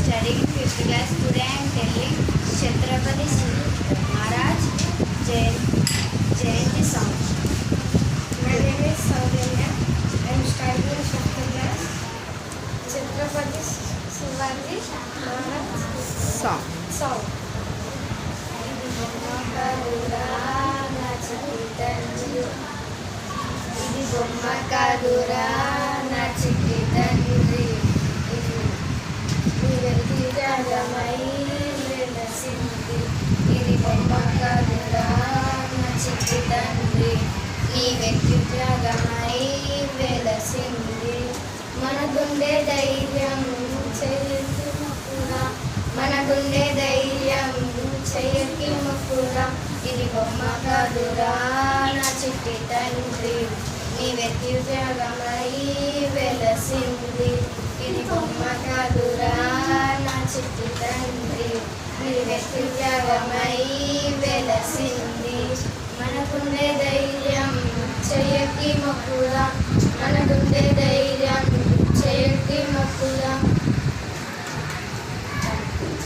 studying 5th class. Today I am telling Chhatrapati Shivaji Maharaj Jayanti song. My name is Sauranya. I am studying in 5th class. Chhatrapati Shivaji Maharaj song. ఇది బొమ్మ కాదురా నా చిట్టి తండ్రి, నీ వెలికి త్యాగమై వెలసింది. ఇది బొమ్మ కాదురా నా చిట్టి తండ్రి, నీ వెలికి త్యాగమై వెలసింది. మనకుండే ధైర్యం చెయ్యకి మొక్కురా, మనకుండే ధైర్యం చెయ్యకి మొక్కురా. ఇది బొమ్మ కాదురా నా చిట్టి తండ్రి, నీ వెతి త్యాగమై వెలసింది. ఇది బొమ్మ కాదురా నా చిట్టి తండ్రి, నీ వెతి త్యాగమై వెలసింది. మనకుండే ధైర్యం